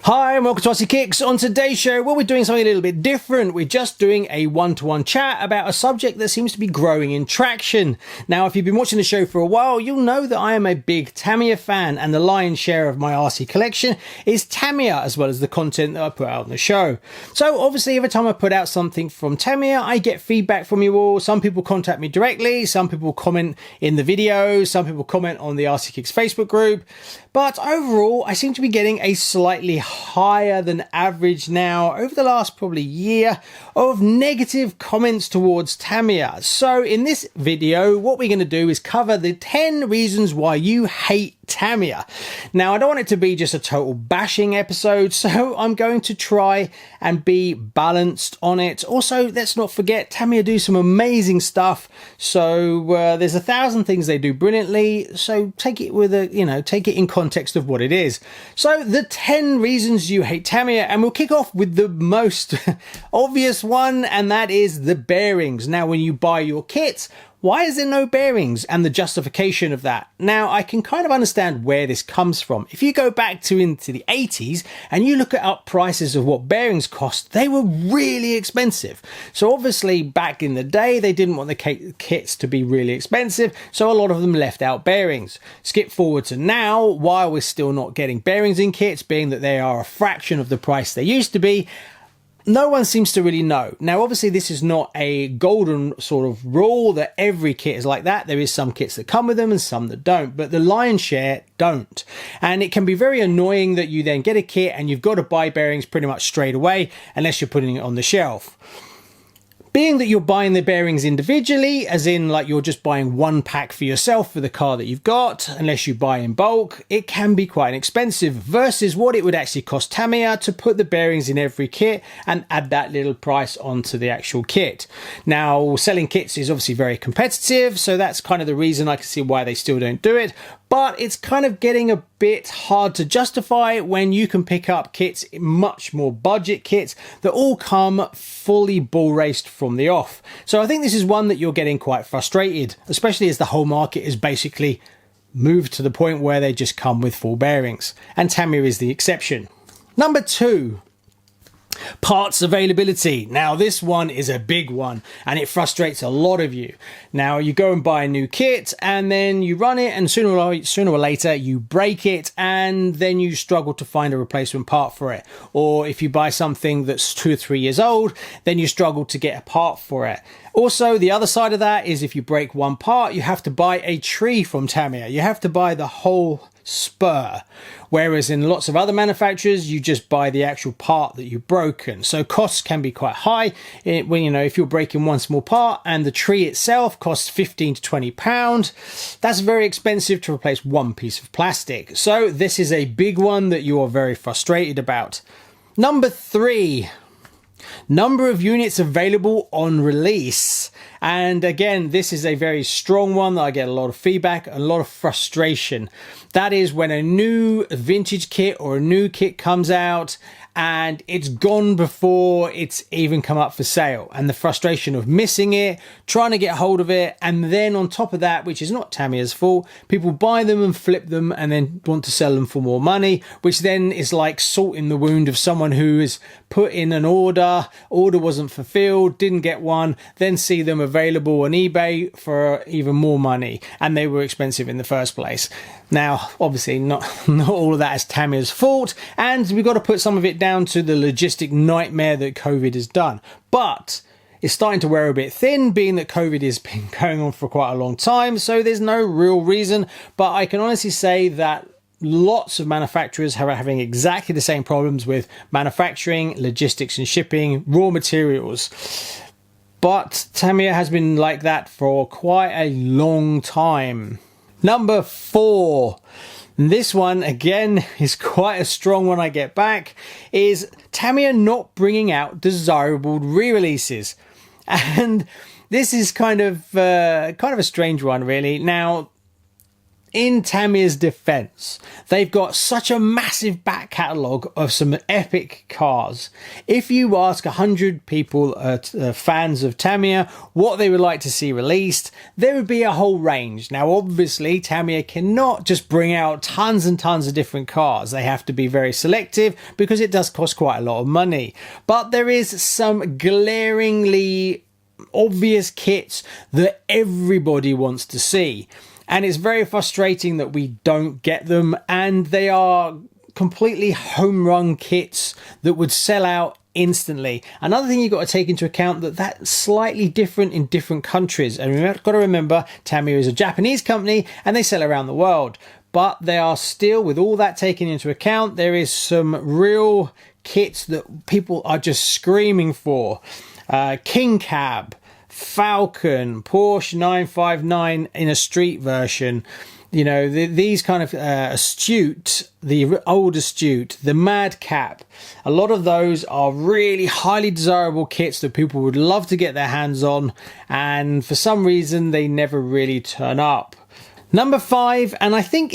Hi and welcome to RCKicks. On today's show, well, we're doing something a little bit different. We're just doing a one-to-one chat about a subject that seems to be growing in traction. Now, if you've been watching the show for a while, you'll know that I am a big Tamiya fan, and the lion's share of my RC collection is Tamiya, as well as the content that I put out on the show. So obviously, every time I put out something from Tamiya, I get feedback from you all. Some people contact me directly, some people comment in the videos, some people comment on the RCKicks Facebook group. But overall, I seem to be getting a slightly higher than average now over the last probably year of negative comments towards Tamiya. So in this video, what we're going to do is cover the 10 reasons why you hate Tamiya. Now, I don't want it to be just a total bashing episode, so I'm going to try and be balanced on it. Also, let's not forget, Tamiya do some amazing stuff. So there's 1,000 things they do brilliantly. So take it with take it in context of what it is. So the 10 reasons you hate Tamiya, and we'll kick off with the most obvious one, and that is the bearings. Now, when you buy your kits, why is there no bearings, and the justification of that? Now, I can kind of understand where this comes from. If you go back into the 80s and you look at up prices of what bearings cost, they were really expensive. So obviously back in the day, they didn't want the kits to be really expensive, so a lot of them left out bearings. Skip forward to now, while we're still not getting bearings in kits, being that they are a fraction of the price they used to be, no one seems to really know. Now, obviously, this is not a golden sort of rule that every kit is like that. There is some kits that come with them and some that don't, but the lion's share don't. And it can be very annoying that you then get a kit and you've got to buy bearings pretty much straight away, unless you're putting it on the shelf. Being that you're buying the bearings individually, as in like you're just buying one pack for yourself for the car that you've got, unless you buy in bulk, it can be quite expensive versus what it would actually cost Tamiya to put the bearings in every kit and add that little price onto the actual kit. Now, selling kits is obviously very competitive, so that's kind of the reason I can see why they still don't do it. But it's kind of getting a bit hard to justify when you can pick up kits, much more budget kits, that all come fully bull raced from the off. So I think this is one that you're getting quite frustrated, especially as the whole market is basically moved to the point where they just come with full bearings. And Tamiya is the exception. Number 2. Parts availability. Now, this one is a big one and it frustrates a lot of you. Now, you go and buy a new kit and then you run it, and sooner or later you break it, and then you struggle to find a replacement part for it. Or if you buy something that's 2 or 3 years old, then you struggle to get a part for it. Also, the other side of that is if you break one part, you have to buy a tree from Tamiya. You have to buy the whole spur, whereas in lots of other manufacturers you just buy the actual part that you've broken. So costs can be quite high when, if you're breaking one small part and the tree itself costs 15 to 20 pounds, that's very expensive to replace one piece of plastic. So this is a big one that you are very frustrated about. Number 3. Number of units available on release. And again, this is a very strong one that I get a lot of feedback, a lot of frustration. That is when a new vintage kit or a new kit comes out and it's gone before it's even come up for sale, and the frustration of missing it, trying to get hold of it, and then on top of that, which is not Tamiya's fault, people buy them and flip them and then want to sell them for more money, which then is like salt in the wound of someone who has put in an order wasn't fulfilled, didn't get one, then see them available on eBay for even more money, and they were expensive in the first place. Now, obviously, not all of that is Tamiya's fault, and we've got to put some of it down to the logistic nightmare that COVID has done. But it's starting to wear a bit thin, being that COVID has been going on for quite a long time, so there's no real reason. But I can honestly say that lots of manufacturers are having exactly the same problems with manufacturing, logistics and shipping, raw materials. But Tamiya has been like that for quite a long time. Number 4. This one, again, is quite a strong one I get back, is Tamiya not bringing out desirable re-releases. And this is kind of a strange one, really. Now, in Tamiya's defense, they've got such a massive back catalogue of some epic cars. If you ask 100 people, fans of Tamiya, what they would like to see released, there would be a whole range. Now, obviously, Tamiya cannot just bring out tons and tons of different cars. They have to be very selective because it does cost quite a lot of money. But there is some glaringly obvious kits that everybody wants to see. And it's very frustrating that we don't get them, and they are completely home run kits that would sell out instantly. Another thing you've got to take into account that's slightly different in different countries. And you've got to remember, Tamiya is a Japanese company and they sell around the world. But they are still, with all that taken into account, there is some real kits that people are just screaming for. King Cab, Falcon, Porsche 959 in a street version, you know, these kind of Astute, the old Astute, the Madcap, a lot of those are really highly desirable kits that people would love to get their hands on, and for some reason they never really turn up. Number 5, and I think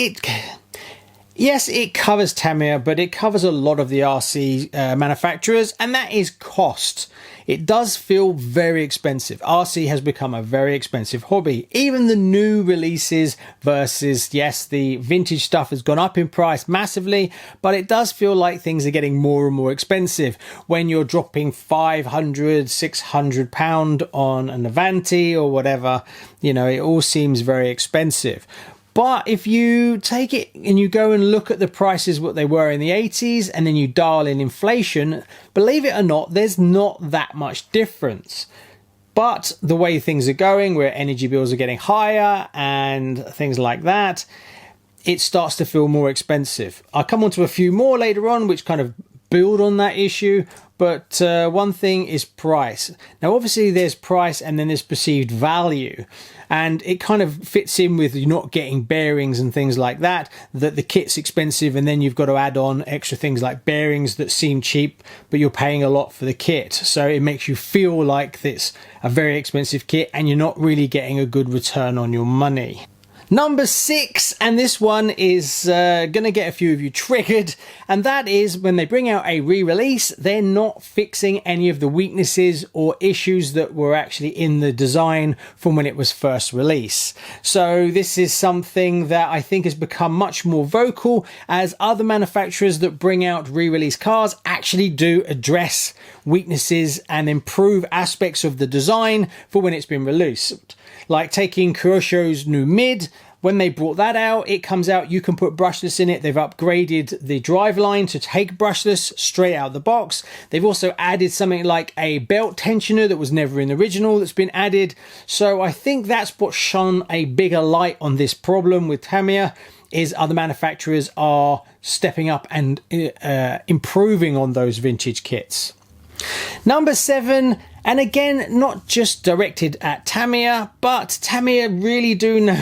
yes, it covers Tamiya, but it covers a lot of the RC manufacturers, and that is cost. It does feel very expensive. RC has become a very expensive hobby. Even the new releases versus, yes, the vintage stuff has gone up in price massively, but it does feel like things are getting more and more expensive. When you're dropping £500, £600 on an Avanti or whatever, you know, it all seems very expensive. But if you take it and you go and look at the prices, what they were in the 80s, and then you dial in inflation, believe it or not, there's not that much difference. But the way things are going, where energy bills are getting higher and things like that, it starts to feel more expensive. I'll come on to a few more later on, which kind of build on that issue. But one thing is price. Now, obviously, there's price and then there's perceived value. And it kind of fits in with you not getting bearings and things like that, that the kit's expensive, and then you've got to add on extra things like bearings that seem cheap, but you're paying a lot for the kit. So it makes you feel like it's a very expensive kit and you're not really getting a good return on your money. Number 6, and this one is going to get a few of you triggered, and that is when they bring out a re-release, they're not fixing any of the weaknesses or issues that were actually in the design from when it was first released. So this is something that I think has become much more vocal, as other manufacturers that bring out re-release cars actually do address weaknesses and improve aspects of the design for when it's been released. Like taking Kurosho's new Mid, when they brought that out, it comes out, you can put brushless in it. They've upgraded the driveline to take brushless straight out of the box. They've also added something like a belt tensioner that was never in the original that's been added. So I think that's what shone a bigger light on this problem with Tamiya, is other manufacturers are stepping up and improving on those vintage kits. Number 7, and again, not just directed at Tamiya, but Tamiya really do know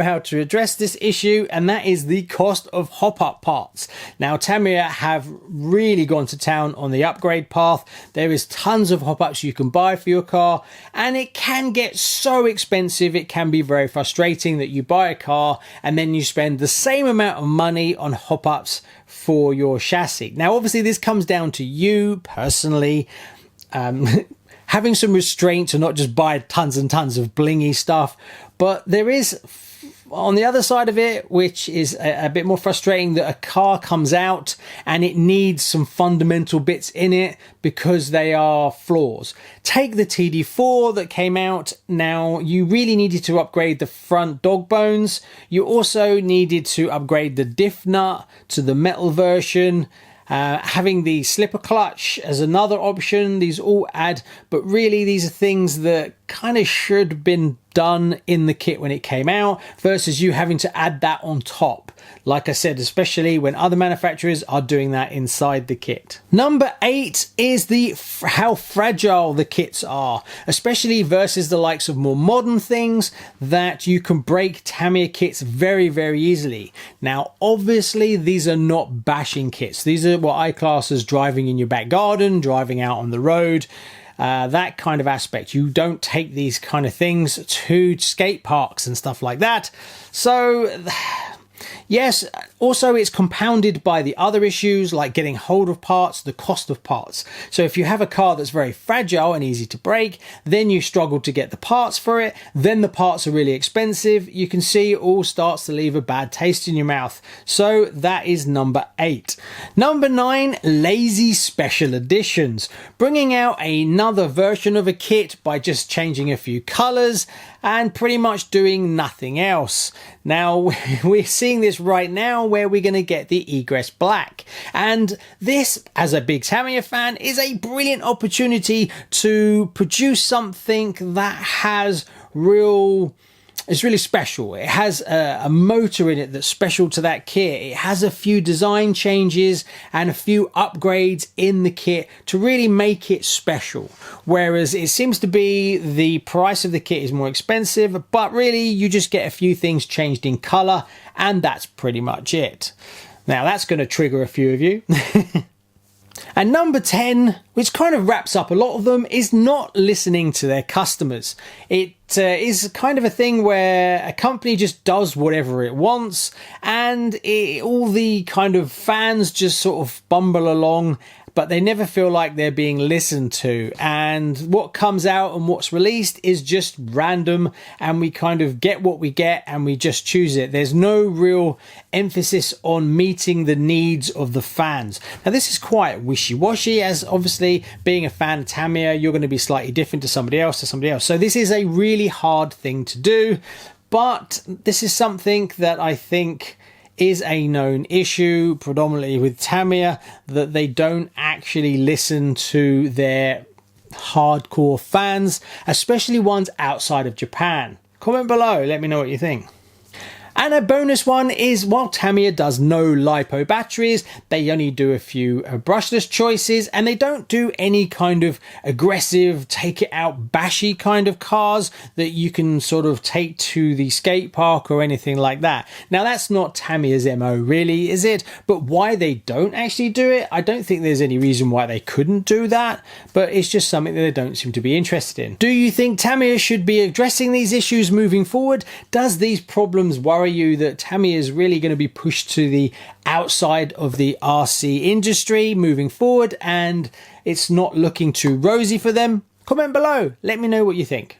how to address this issue, and that is the cost of hop-up parts. Now, Tamiya have really gone to town on the upgrade path. There is tons of hop-ups you can buy for your car, and it can get so expensive, it can be very frustrating that you buy a car and then you spend the same amount of money on hop-ups for your chassis. Now, obviously, this comes down to you personally having some restraint to not just buy tons and tons of blingy stuff. But there is, on the other side of it, which is a bit more frustrating, that a car comes out and it needs some fundamental bits in it because they are flaws. Take the TD4 that came out. Now, you really needed to upgrade the front dog bones. You also needed to upgrade the diff nut to the metal version. Having the slipper clutch as another option. These all add, but really these are things that kind of should have been done in the kit when it came out, versus you having to add that on top. Like I said, especially when other manufacturers are doing that inside the kit. Number 8 is how fragile the kits are, especially versus the likes of more modern things, that you can break Tamiya kits very, very easily. Now, obviously, these are not bashing kits. These are what I class as driving in your back garden, driving out on the road. that kind of aspect. You don't take these kind of things to skate parks and stuff like that. So yes, also it's compounded by the other issues like getting hold of parts, the cost of parts. So if you have a car that's very fragile and easy to break, then you struggle to get the parts for it. Then the parts are really expensive. You can see it all starts to leave a bad taste in your mouth. So that is number 8. Number 9, lazy special editions. Bringing out another version of a kit by just changing a few colors and pretty much doing nothing else. Now, we're seeing this right now where we're going to get the Egress Black. And this, as a big Tamiya fan, is a brilliant opportunity to produce something that has it's really special. It has a motor in it that's special to that kit. It has a few design changes and a few upgrades in the kit to really make it special. Whereas it seems to be the price of the kit is more expensive, but really you just get a few things changed in color and that's pretty much it. Now that's going to trigger a few of you. And number 10, which kind of wraps up a lot of them, is not listening to their customers. It is kind of a thing where a company just does whatever it wants and all the kind of fans just sort of bumble along, but they never feel like they're being listened to. And what comes out and what's released is just random, and we kind of get what we get and we just choose it. There's no real emphasis on meeting the needs of the fans. Now this is quite wishy-washy, as obviously being a fan of Tamiya, you're going to be slightly different to somebody else. So this is a really hard thing to do, but this is something that I think is a known issue, predominantly with Tamiya, that they don't actually listen to their hardcore fans, especially ones outside of Japan. Comment below, let me know what you think. And a bonus one is, while Tamiya does no LiPo batteries, they only do a few brushless choices, and they don't do any kind of aggressive, take it out bashy kind of cars that you can sort of take to the skate park or anything like that. Now that's not Tamiya's MO really, is it? But why they don't actually do it, I don't think there's any reason why they couldn't do that, but it's just something that they don't seem to be interested in. Do you think Tamiya should be addressing these issues moving forward? Does these problems worry you that Tamiya is really going to be pushed to the outside of the RC industry moving forward and it's not looking too rosy for them? Comment below, let me know what you think.